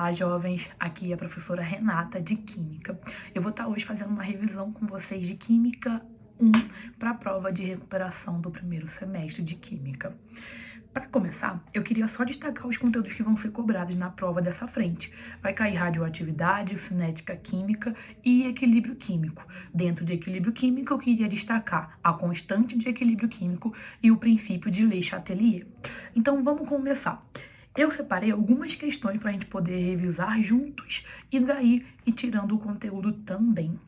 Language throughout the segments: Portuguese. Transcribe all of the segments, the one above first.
Olá, jovens! Aqui é a professora Renata de Química. Eu vou estar hoje fazendo uma revisão com vocês de Química 1 para a prova de recuperação do primeiro semestre de Química. Para começar, eu queria só destacar os conteúdos que vão ser cobrados na prova dessa frente. Vai cair radioatividade, cinética química e equilíbrio químico. Dentro de equilíbrio químico, eu queria destacar a constante de equilíbrio químico e o princípio de Le Chatelier. Então, vamos começar. Eu separei algumas questões para a gente poder revisar juntos e daí ir tirando o conteúdo também.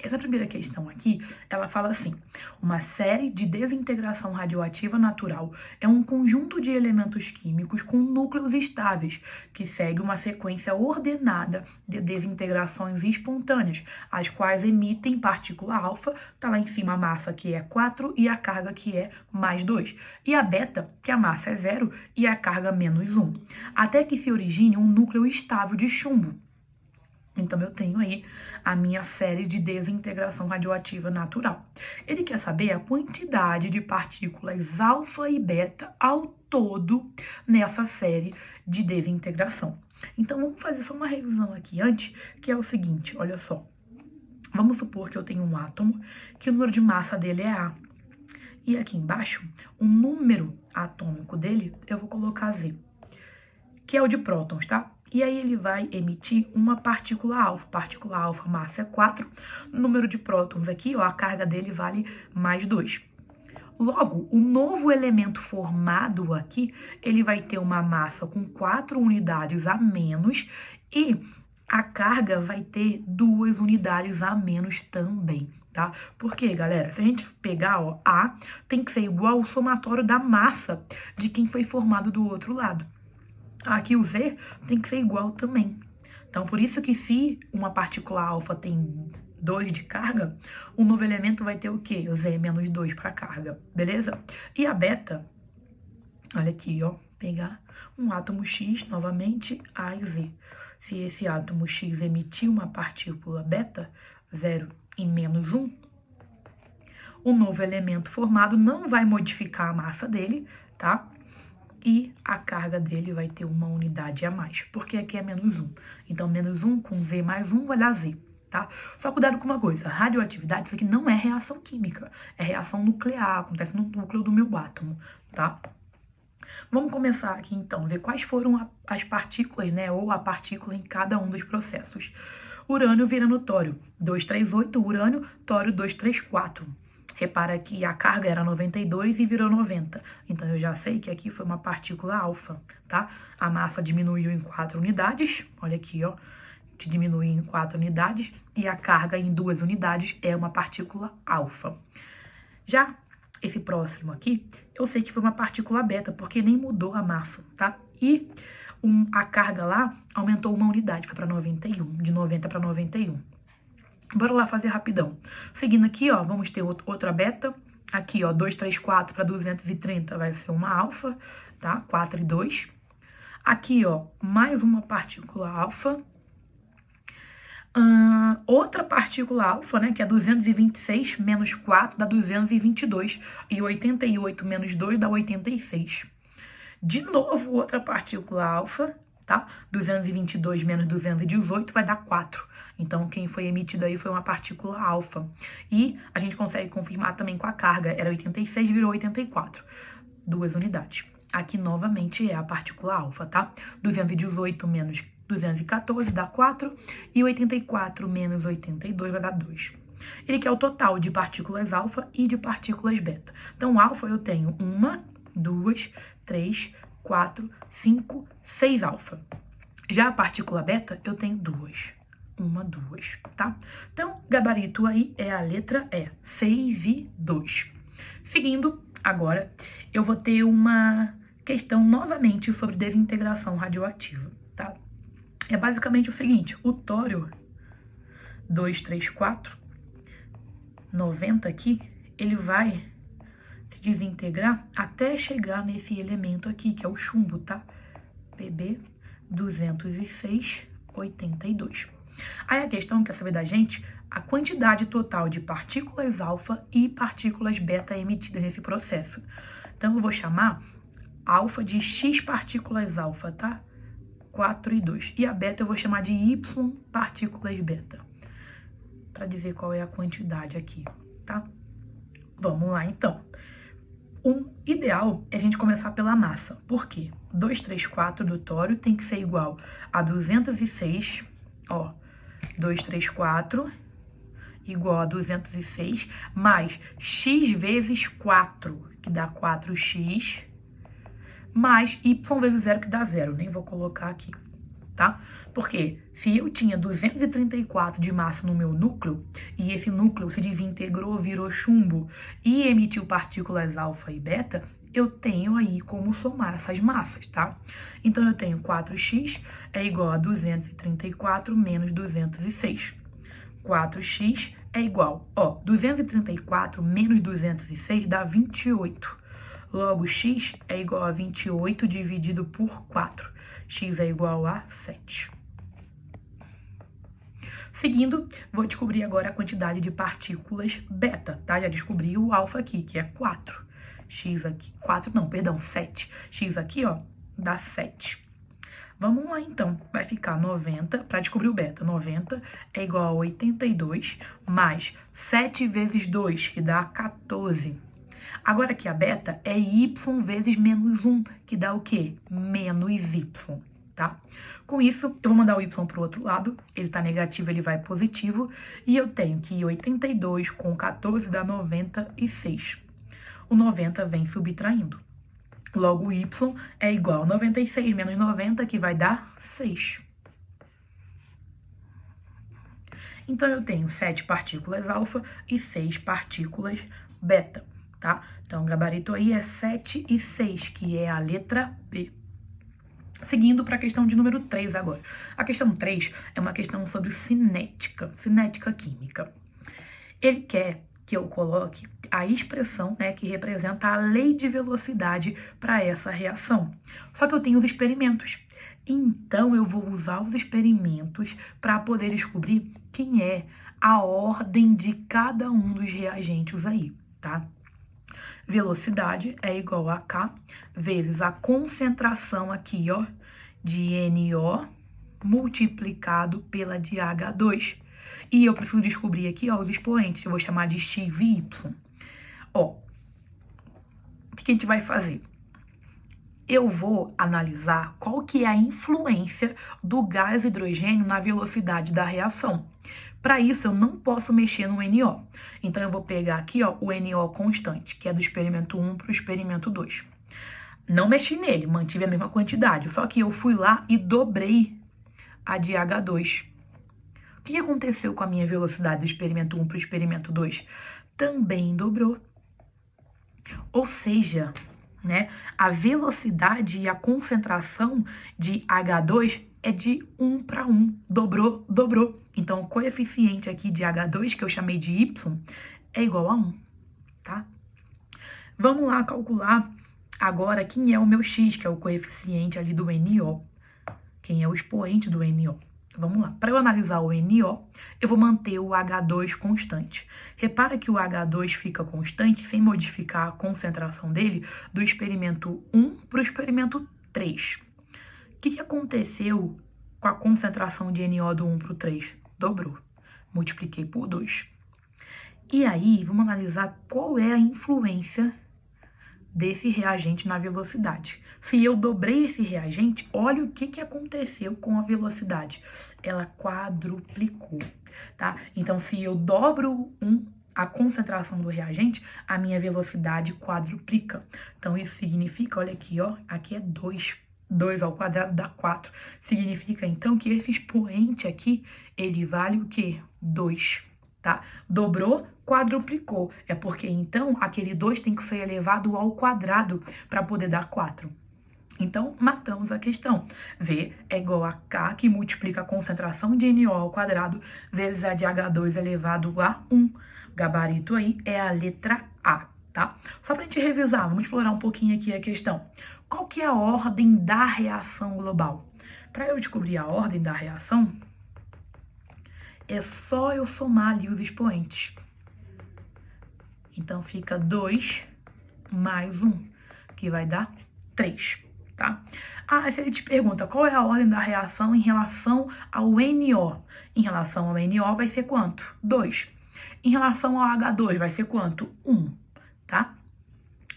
Essa primeira questão aqui, ela fala assim: uma série de desintegração radioativa natural é um conjunto de elementos químicos com núcleos estáveis, que segue uma sequência ordenada de desintegrações espontâneas, as quais emitem partícula alfa, tá lá em cima a massa que é 4 e a carga que é mais 2, e a beta, que a massa é 0 e a carga menos 1, até que se origine um núcleo estável de chumbo. Então, eu tenho aí a minha série de desintegração radioativa natural. Ele quer saber a quantidade de partículas alfa e beta ao todo nessa série de desintegração. Então, vamos fazer só uma revisão aqui antes, que é o seguinte, olha só. Vamos supor que eu tenho um átomo, que o número de massa dele é A. E aqui embaixo, o número atômico dele, eu vou colocar Z, que é o de prótons, tá? E aí ele vai emitir uma partícula alfa. Partícula alfa, massa é 4. Número de prótons aqui, ó, a carga dele vale mais 2. Logo, o novo elemento formado aqui, ele vai ter uma massa com 4 unidades a menos e a carga vai ter 2 unidades a menos também, tá? Porque, galera, se a gente pegar, ó, A tem que ser igual ao somatório da massa de quem foi formado do outro lado. Aqui o Z tem que ser igual também. Então, por isso que se uma partícula alfa tem 2 de carga, o novo elemento vai ter o quê? O Z menos 2 para carga, beleza? E a beta, olha aqui, ó, pegar um átomo X, novamente, A e Z. Se esse átomo X emitir uma partícula beta, 0 e menos 1, o novo elemento formado não vai modificar a massa dele, tá? E a carga dele vai ter uma unidade a mais, porque aqui é menos 1. Então, menos 1 com Z mais 1 vai dar Z, tá? Só cuidado com uma coisa, radioatividade, isso aqui não é reação química, é reação nuclear, acontece no núcleo do meu átomo, tá? Vamos começar aqui, então, ver quais foram as partículas, né, ou a partícula em cada um dos processos. Urânio virando tório, 238, urânio, tório 234. Repara que a carga era 92 e virou 90. Então, eu já sei que aqui foi uma partícula alfa, tá? A massa diminuiu em 4 unidades. Olha aqui, ó. Diminuiu em 4 unidades. E a carga em 2 unidades é uma partícula alfa. Já esse próximo aqui, eu sei que foi uma partícula beta, porque nem mudou a massa, tá? E a carga lá aumentou uma unidade, foi para 91, de 90 para 91. Bora lá fazer rapidão. Seguindo aqui, ó, vamos ter outra beta. Aqui, ó, 234 para 230 vai ser uma alfa, tá? 4 e 2. Aqui, ó, mais uma partícula alfa. Outra partícula alfa, né, que é 226 menos 4 dá 222. E 88 menos 2 dá 86. De novo, outra partícula alfa, tá? 222 menos 218 vai dar 4. Então, quem foi emitido aí foi uma partícula alfa. E a gente consegue confirmar também com a carga. Era 86, virou 84. 2 unidades. Aqui, novamente, é a partícula alfa, tá? 218 menos 214 dá 4. E 84 menos 82 vai dar 2. Ele quer o total de partículas alfa e de partículas beta. Então, alfa eu tenho 1, 2, 3, 4, 5, 6 alfa. Já a partícula beta, eu tenho 2. 1, 2, tá? Então, gabarito aí é a letra E, 6 e 2. Seguindo, agora, eu vou ter uma questão novamente sobre desintegração radioativa, tá? É basicamente o seguinte, o tório 234, 90 aqui, ele vai se desintegrar até chegar nesse elemento aqui, que é o chumbo, tá? Pb 206, 82. Aí a questão quer saber da gente a quantidade total de partículas alfa e partículas beta emitidas nesse processo. Então, eu vou chamar alfa de X partículas alfa, tá? 4 e 2. E a beta eu vou chamar de y partículas beta, para dizer qual é a quantidade aqui, tá? Vamos lá, então. O ideal é a gente começar pela massa. Por quê? 234 do tório tem que ser igual a 206, ó, 234 igual a 206, mais x vezes 4, que dá 4x, mais y vezes 0, que dá 0. Nem vou colocar aqui, tá? Porque se eu tinha 234 de massa no meu núcleo, e esse núcleo se desintegrou, virou chumbo, e emitiu partículas alfa e beta, eu tenho aí como somar essas massas, tá? Então, eu tenho 4x é igual a 234 menos 206. 4x é igual, ó, 234 menos 206 dá 28. Logo, x é igual a 28 dividido por 4. X é igual a 7. Seguindo, vou descobrir agora a quantidade de partículas beta, tá? Já descobri o alfa aqui, que é 4. X aqui, 4, não, perdão, 7. X aqui, ó, dá 7. Vamos lá, então. Vai ficar 90, para descobrir o beta, 90 é igual a 82, mais 7 vezes 2, que dá 14. Agora aqui a beta é y vezes menos 1, que dá o quê? Menos y, tá? Com isso, eu vou mandar o y para o outro lado, ele tá negativo, ele vai positivo, e eu tenho que 82 com 14 dá 96. O 90 vem subtraindo. Logo, y é igual a 96 menos 90, que vai dar 6. Então, eu tenho 7 partículas alfa e 6 partículas beta, tá? Então, o gabarito aí é 7 e 6, que é a letra B. Seguindo para a questão de número 3 agora. A questão 3 é uma questão sobre cinética química. Ele quer que eu coloque a expressão, né, que representa a lei de velocidade para essa reação. Só que eu tenho os experimentos. Então, eu vou usar os experimentos para poder descobrir quem é a ordem de cada um dos reagentes aí, tá? Velocidade é igual a K vezes a concentração aqui, ó, de NO multiplicado pela de H2. E eu preciso descobrir aqui, ó, os expoentes. Eu vou chamar de X e Y. Ó, o que a gente vai fazer? Eu vou analisar qual que é a influência do gás hidrogênio na velocidade da reação. Para isso, eu não posso mexer no NO. Então, eu vou pegar aqui, ó, o NO constante, que é do experimento 1 para o experimento 2. Não mexi nele, mantive a mesma quantidade. Só que eu fui lá e dobrei a de H2. O que aconteceu com a minha velocidade do experimento 1 para o experimento 2? Também dobrou. Ou seja, né, a velocidade e a concentração de H2 é de 1 para 1. Dobrou, dobrou. Então, o coeficiente aqui de H2, que eu chamei de Y, é igual a 1, tá? Vamos lá calcular agora quem é o meu X, que é o coeficiente ali do NO. Quem é o expoente do NO. Vamos lá. Para eu analisar o NO, eu vou manter o H2 constante. Repara que o H2 fica constante sem modificar a concentração dele do experimento 1 para o experimento 3. O que aconteceu com a concentração de NO do 1 para o 3? Dobrou. Multipliquei por 2. E aí, vamos analisar qual é a influência desse reagente na velocidade. Se eu dobrei esse reagente, olha o que aconteceu com a velocidade. Ela quadruplicou, tá? Então, se eu dobro a concentração do reagente, a minha velocidade quadruplica. Então, isso significa, olha aqui, ó, aqui é 2. 2 ao quadrado dá 4. Significa, então, que esse expoente aqui, ele vale o quê? 2, tá? Dobrou, quadruplicou. É porque, então, aquele 2 tem que ser elevado ao quadrado para poder dar 4. Então, matamos a questão. V é igual a K, que multiplica a concentração de NO ao quadrado, vezes a de H2 elevado a 1. Gabarito aí é a letra A, tá? Só pra gente revisar, vamos explorar um pouquinho aqui a questão. Qual que é a ordem da reação global? Para eu descobrir a ordem da reação, é só eu somar ali os expoentes. Então, fica 2 mais 1, que vai dar 3. tá? Ah, se ele te pergunta qual é a ordem da reação em relação ao NO. Em relação ao NO vai ser quanto? 2. Em relação ao H2 vai ser quanto? 1, tá?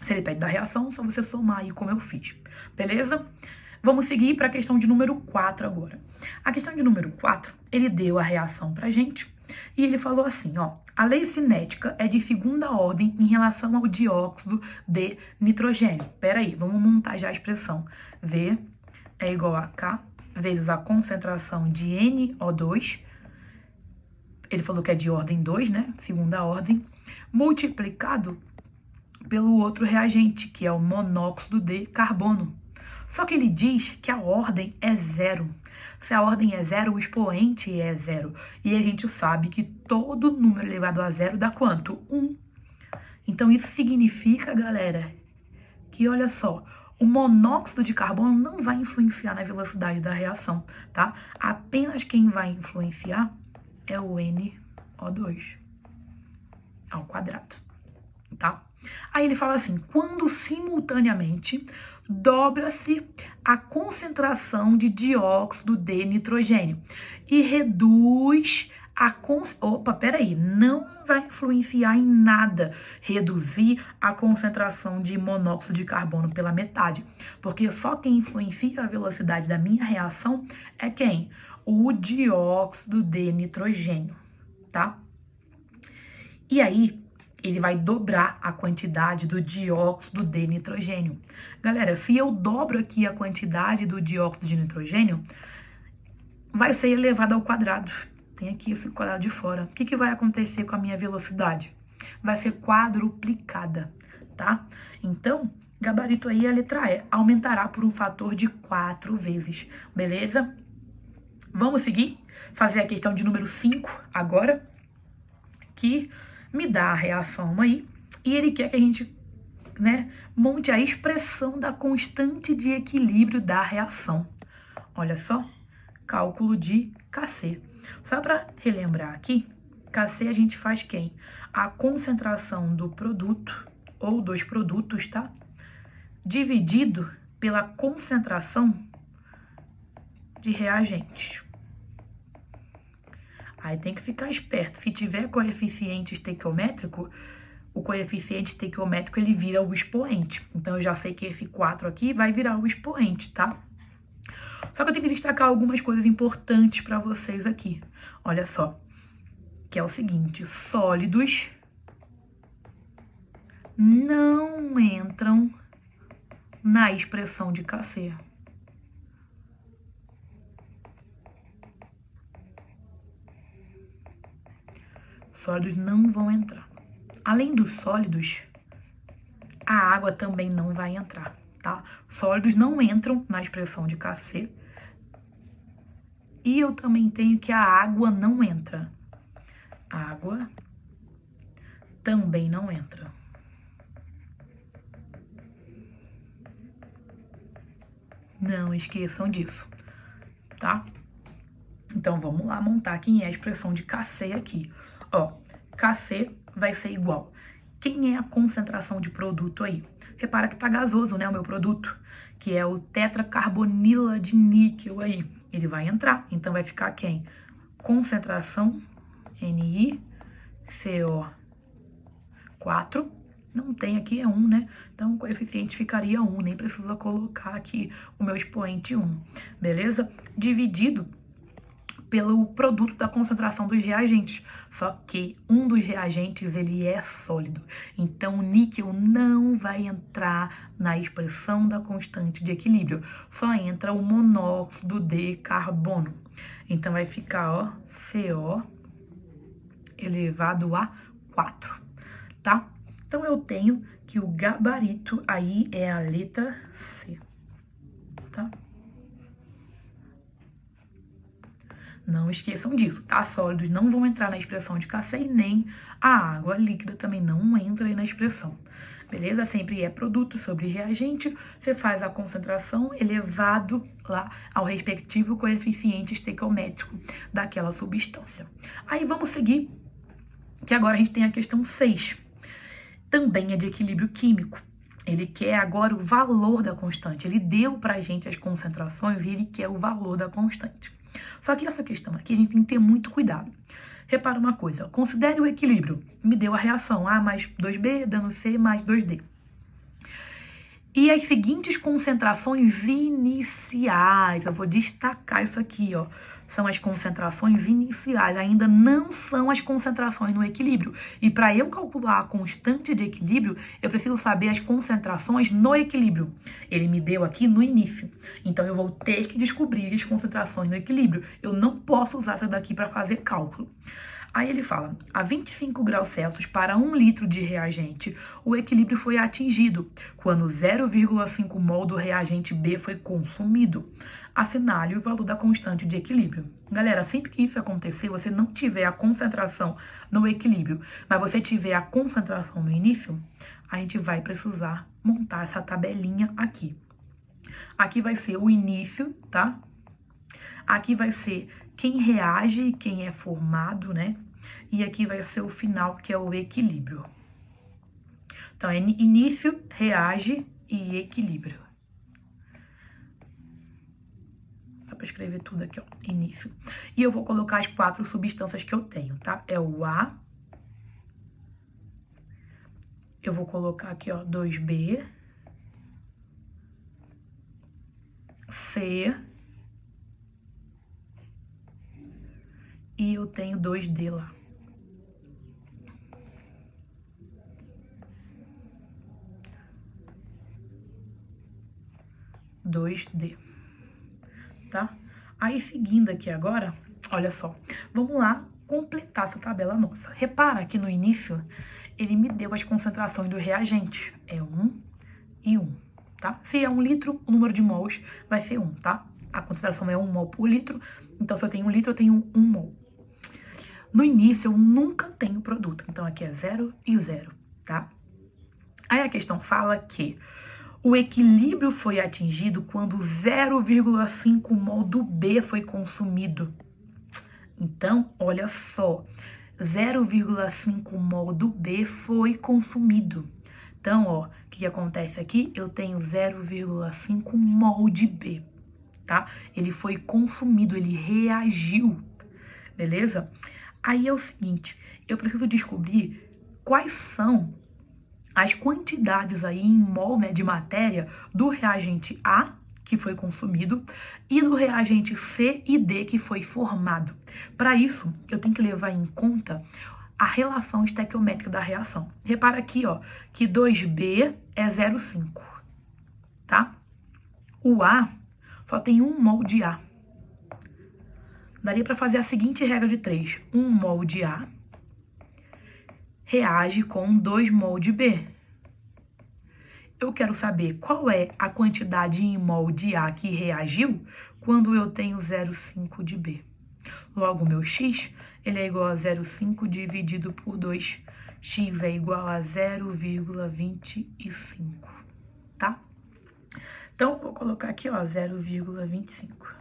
Se ele pede da reação, só você somar aí como eu fiz, beleza? Vamos seguir para a questão de número 4 agora. A questão de número 4, ele deu a reação pra gente e ele falou assim, ó, a lei cinética é de segunda ordem em relação ao dióxido de nitrogênio. Pera aí, vamos montar já a expressão. V é igual a K vezes a concentração de NO2, ele falou que é de ordem 2, né, segunda ordem, multiplicado pelo outro reagente, que é o monóxido de carbono. Só que ele diz que a ordem é 0. Se a ordem é 0, o expoente é 0. E a gente sabe que todo número elevado a 0 dá quanto? 1. Então isso significa, galera, que olha só, o monóxido de carbono não vai influenciar na velocidade da reação, tá? Apenas quem vai influenciar é o NO2 ao quadrado, tá? Aí ele fala assim, quando simultaneamente dobra-se a concentração de dióxido de nitrogênio e reduz a não vai influenciar em nada reduzir a concentração de monóxido de carbono pela metade, porque só quem influencia a velocidade da minha reação é quem? O dióxido de nitrogênio, tá? E aí, ele vai dobrar a quantidade do dióxido de nitrogênio. Galera, se eu dobro aqui a quantidade do dióxido de nitrogênio, vai ser elevado ao quadrado. Tem aqui esse quadrado de fora. O que vai acontecer com a minha velocidade? Vai ser quadruplicada, tá? Então, gabarito aí, a letra E, aumentará por um fator de 4 vezes, beleza? Vamos seguir? Fazer a questão de número 5 agora, que me dá a reação aí, e ele quer que a gente, né, monte a expressão da constante de equilíbrio da reação. Olha só, cálculo de Kc. Só para relembrar aqui, Kc a gente faz quem? A concentração do produto, ou dos produtos, tá? Dividido pela concentração de reagentes. Aí tem que ficar esperto. Se tiver coeficiente estequiométrico, o coeficiente estequiométrico ele vira o expoente. Então eu já sei que esse 4 aqui vai virar o expoente, tá? Só que eu tenho que destacar algumas coisas importantes para vocês aqui. Olha só, que é o seguinte, sólidos não entram na expressão de Kc. Sólidos não vão entrar. Além dos sólidos, a água também não vai entrar, tá? Sólidos não entram na expressão de Kc. E eu também tenho que a água não entra. A água também não entra. Não esqueçam disso, tá? Então, vamos lá montar quem é a expressão de Kc aqui. Ó, Kc vai ser igual. Quem é a concentração de produto aí? Repara que tá gasoso, né, o meu produto, que é o tetracarbonila de níquel aí. Ele vai entrar, então vai ficar quem? Concentração NiCO4. Não tem aqui, é 1, né? Então o coeficiente ficaria 1, nem precisa colocar aqui o meu expoente 1, beleza? Dividido pelo produto da concentração dos reagentes. Só que um dos reagentes, ele é sólido. Então, o níquel não vai entrar na expressão da constante de equilíbrio. Só entra o monóxido de carbono. Então, vai ficar, ó, CO elevado a 4, tá? Então, eu tenho que o gabarito aí é a letra C, tá? Não esqueçam disso, tá? Sólidos não vão entrar na expressão de Kc e nem a água líquida também não entra aí na expressão, beleza? Sempre é produto sobre reagente, você faz a concentração elevado lá ao respectivo coeficiente estequiométrico daquela substância. Aí vamos seguir, que agora a gente tem a questão 6. Também é de equilíbrio químico. Ele quer agora o valor da constante. Ele deu pra gente as concentrações e ele quer o valor da constante. Só que essa questão aqui a gente tem que ter muito cuidado. Repara uma coisa, considere o equilíbrio. Me deu a reação A mais 2B dando C mais 2D. E as seguintes concentrações iniciais, eu vou destacar isso aqui, ó. São as concentrações iniciais, ainda não são as concentrações no equilíbrio. E para eu calcular a constante de equilíbrio, eu preciso saber as concentrações no equilíbrio. Ele me deu aqui no início. Então eu vou ter que descobrir as concentrações no equilíbrio. Eu não posso usar essa daqui para fazer cálculo. Aí ele fala, a 25 graus Celsius para 1 litro de reagente, o equilíbrio foi atingido quando 0,5 mol do reagente B foi consumido. Assinale o valor da constante de equilíbrio. Galera, sempre que isso acontecer, você não tiver a concentração no equilíbrio, mas você tiver a concentração no início, a gente vai precisar montar essa tabelinha aqui. Aqui vai ser o início, tá? Aqui vai ser quem reage e quem é formado, né? E aqui vai ser o final, que é o equilíbrio. Então, é início, reage e equilíbrio. Dá pra escrever tudo aqui, ó, início. E eu vou colocar as 4 substâncias que eu tenho, tá? É o A. Eu vou colocar aqui, ó, 2B. C. E eu tenho 2D lá. Tá? Aí, seguindo aqui agora, olha só, vamos lá completar essa tabela nossa. Repara que no início, ele me deu as concentrações dos reagentes. É 1 e 1, tá? Se é 1 litro, o número de mols vai ser 1, tá? A concentração é 1 mol por litro, então se eu tenho 1 litro, eu tenho 1 mol. No início, eu nunca tenho produto, então aqui é 0 e 0, tá? Aí a questão fala que o equilíbrio foi atingido quando 0,5 mol do B foi consumido. Então, olha só, 0,5 mol do B foi consumido. Então, ó, o que acontece aqui? Eu tenho 0,5 mol de B, tá? Ele foi consumido, ele reagiu, beleza? Aí é o seguinte, eu preciso descobrir quais são as quantidades aí em mol, né, de matéria do reagente A, que foi consumido, e do reagente C e D, que foi formado. Para isso, eu tenho que levar em conta a relação estequiométrica da reação. Repara aqui, ó, que 2B é 0,5, tá? O A só tem 1 mol de A. Daria para fazer a seguinte regra de 3. 1 mol de A reage com 2 mol de B. Eu quero saber qual é a quantidade em mol de A que reagiu quando eu tenho 0,5 de B. Logo, meu X, ele é igual a 0,5 dividido por 2. X é igual a 0,25, tá? Então, vou colocar aqui, ó, 0,25.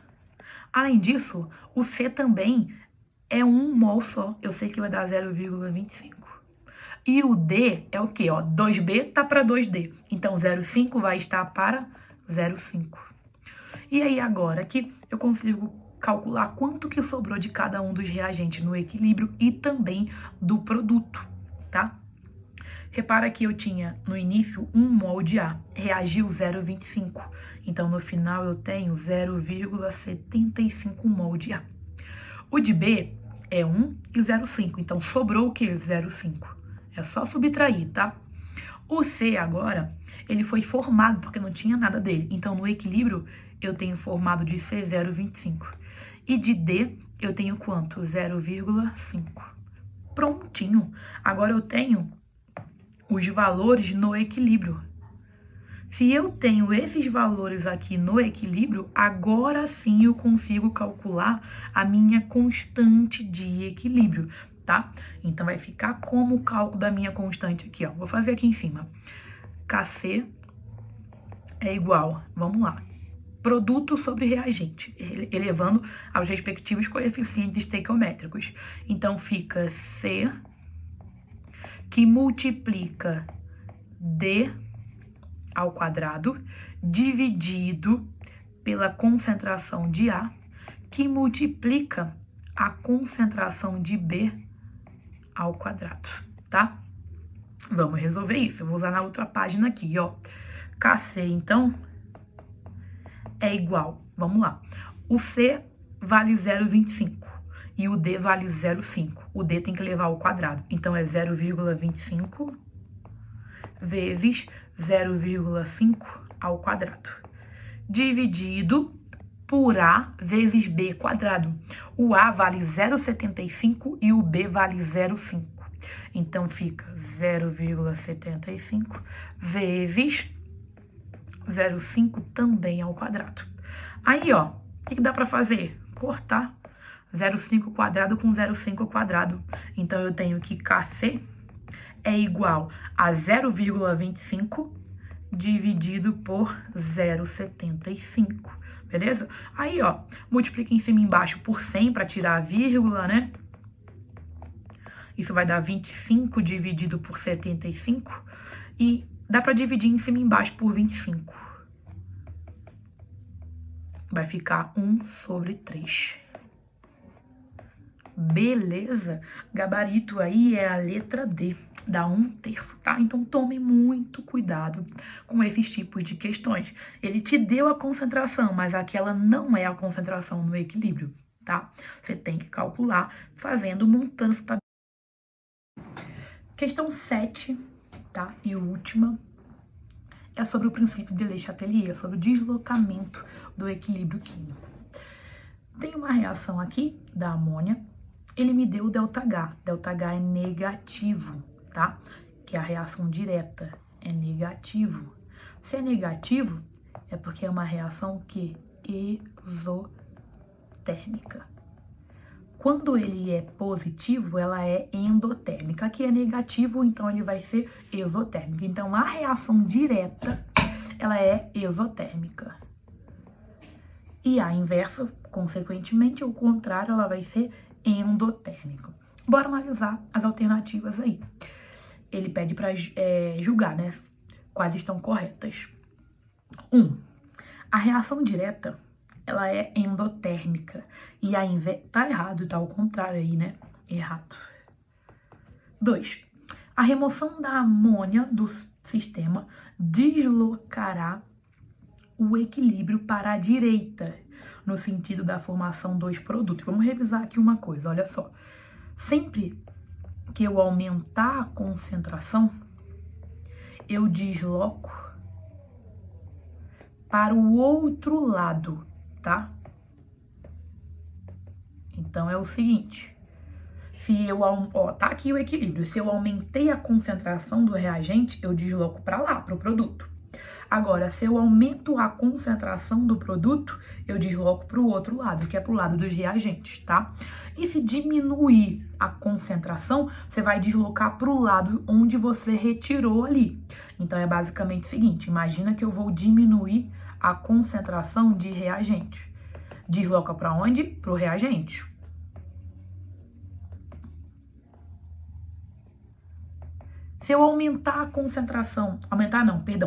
Além disso, o C também é 1 mol só. Eu sei que vai dar 0,25. E o D é o quê? Ó, 2B tá para 2D. Então, 0,5 vai estar para 0,5. E aí, agora que eu consigo calcular quanto que sobrou de cada um dos reagentes no equilíbrio e também do produto, tá? Repara que eu tinha, no início, 1 mol de A, reagiu 0,25. Então, no final, eu tenho 0,75 mol de A. O de B é 1 e 0,5. Então, sobrou o quê? 0,5. É só subtrair, tá? O C agora, ele foi formado porque não tinha nada dele. Então, no equilíbrio, eu tenho formado de C 0,25. E de D, eu tenho quanto? 0,5. Prontinho. Agora eu tenho os valores no equilíbrio. Se eu tenho esses valores aqui no equilíbrio, agora sim eu consigo calcular a minha constante de equilíbrio, tá? Então, vai ficar como o cálculo da minha constante aqui, ó. Vou fazer aqui em cima. Kc é igual, vamos lá, produto sobre reagente, elevando aos respectivos coeficientes estequiométricos. Então, fica C, que multiplica D, ao quadrado dividido pela concentração de A, que multiplica a concentração de B ao quadrado, tá? Vamos resolver isso. Eu vou usar na outra página aqui, ó. Kc, então, é igual, vamos lá. O C vale 0,25 e o D vale 0,5. O D tem que levar ao quadrado. Então, é 0,25 vezes 0,5 ao quadrado. Dividido por A vezes B quadrado. O A vale 0,75 e o B vale 0,5. Então, fica 0,75 vezes 0,5 também ao quadrado. Aí, ó, o que dá para fazer? Cortar 0,5 quadrado com 0,5 quadrado. Então, eu tenho que Kc é igual a 0,25 dividido por 0,75, beleza? Aí, ó, multiplica em cima e embaixo por 100 para tirar a vírgula, né? Isso vai dar 25 dividido por 75 e dá para dividir em cima e embaixo por 25. Vai ficar 1/3. Beleza? Gabarito aí é a letra D, dá 1/3, tá? Então tome muito cuidado com esses tipos de questões. Ele te deu a concentração, mas aquela não é a concentração no equilíbrio, tá? Você tem que calcular fazendo, montando essa tabela. Questão 7, tá? E última, é sobre o princípio de Le Chatelier, sobre o deslocamento do equilíbrio químico. Tem uma reação aqui da amônia, ele me deu o ΔH. ΔH é negativo, tá? Que a reação direta é negativo. Se é negativo, é porque é uma reação que exotérmica. Quando ele é positivo, ela é endotérmica. Aqui é negativo, então ele vai ser exotérmico. Então, a reação direta, ela é exotérmica. E a inversa, consequentemente, o contrário, ela vai ser endotérmica. Bora analisar as alternativas aí. Ele pede para julgar, né? Quais estão corretas. 1. A reação direta, ela é endotérmica. E a inversa... Tá errado, tá ao contrário aí, né? Errado. 2. A remoção da amônia do sistema deslocará o equilíbrio para a direita, no sentido da formação dos produtos. Vamos revisar aqui uma coisa, olha só. Sempre que eu aumentar a concentração, eu desloco para o outro lado, tá? Então, é o seguinte, se eu, ó, tá aqui o equilíbrio, se eu aumentei a concentração do reagente, eu desloco para lá, para o produto. Agora, se eu aumento a concentração do produto, eu desloco para o outro lado, que é para o lado dos reagentes, tá? E se diminuir a concentração, você vai deslocar para o lado onde você retirou ali. Então, é basicamente o seguinte, imagina que eu vou diminuir a concentração de reagente. Desloca para onde? Para o reagente. Se eu aumentar a concentração,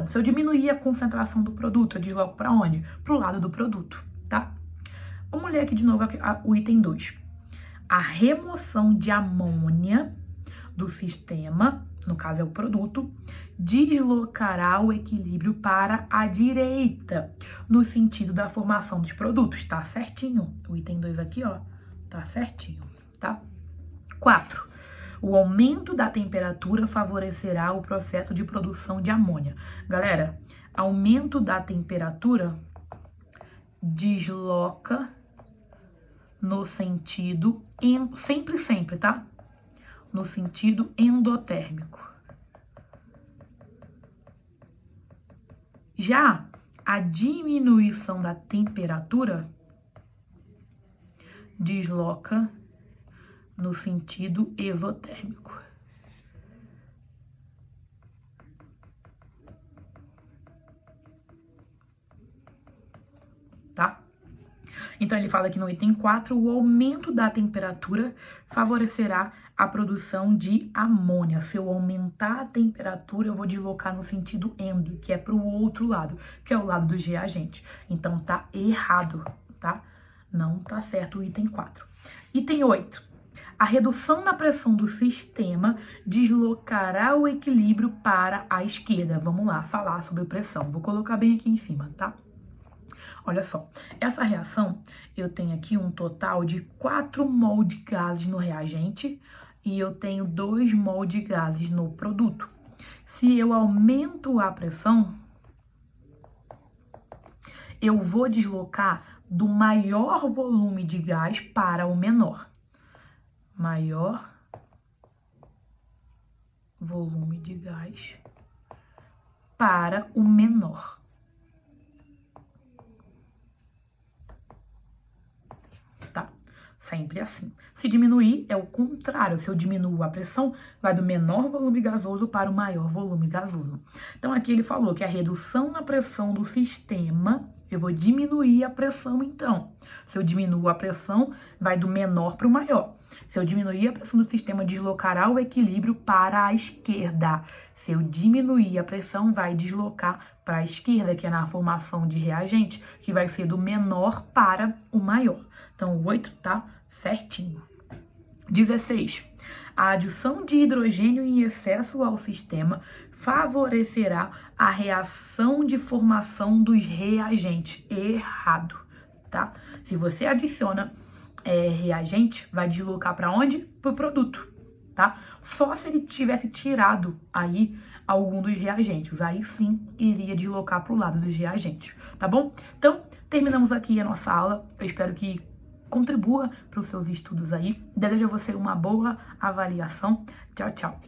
se eu diminuir a concentração do produto, eu desloco para onde? Para o lado do produto, tá? Vamos ler aqui de novo o item 2. A remoção de amônia do sistema, no caso é o produto, deslocará o equilíbrio para a direita, no sentido da formação dos produtos, tá certinho? O item 2 aqui, ó, tá certinho, tá? 4. O aumento da temperatura favorecerá o processo de produção de amônia. Galera, aumento da temperatura desloca no sentido, sempre, tá? No sentido endotérmico. Já a diminuição da temperatura desloca no sentido exotérmico. Tá? Então, ele fala aqui no item 4, o aumento da temperatura favorecerá a produção de amônia. Se eu aumentar a temperatura, eu vou deslocar no sentido endo, que é para o outro lado, que é o lado dos reagentes. Então, tá errado, tá? Não tá certo o item 4. Item 8. A redução na pressão do sistema deslocará o equilíbrio para a esquerda. Vamos lá, falar sobre pressão. Vou colocar bem aqui em cima, tá? Olha só, essa reação, eu tenho aqui um total de 4 mol de gases no reagente e eu tenho 2 mol de gases no produto. Se eu aumento a pressão, eu vou deslocar do maior volume de gás para o menor. Maior volume de gás para o menor. Tá? Sempre assim. Se diminuir, é o contrário. Se eu diminuo a pressão, vai do menor volume gasoso para o maior volume gasoso. Então, aqui ele falou que a redução na pressão do sistema, eu vou diminuir a pressão, então. Se eu diminuo a pressão, vai do menor para o maior. Se eu diminuir a pressão do sistema, deslocará o equilíbrio para a esquerda. Se eu diminuir a pressão, vai deslocar para a esquerda, que é na formação de reagente, que vai ser do menor para o maior. Então, o 8 tá certinho. 16. A adição de hidrogênio em excesso ao sistema favorecerá a reação de formação dos reagentes. Errado, tá? Se você adiciona reagente, vai deslocar para onde? Para o produto, tá? Só se ele tivesse tirado aí algum dos reagentes, aí sim iria deslocar para o lado dos reagentes, tá bom? Então, terminamos aqui a nossa aula. Eu espero que contribua para os seus estudos aí. Desejo a você uma boa avaliação. Tchau, tchau.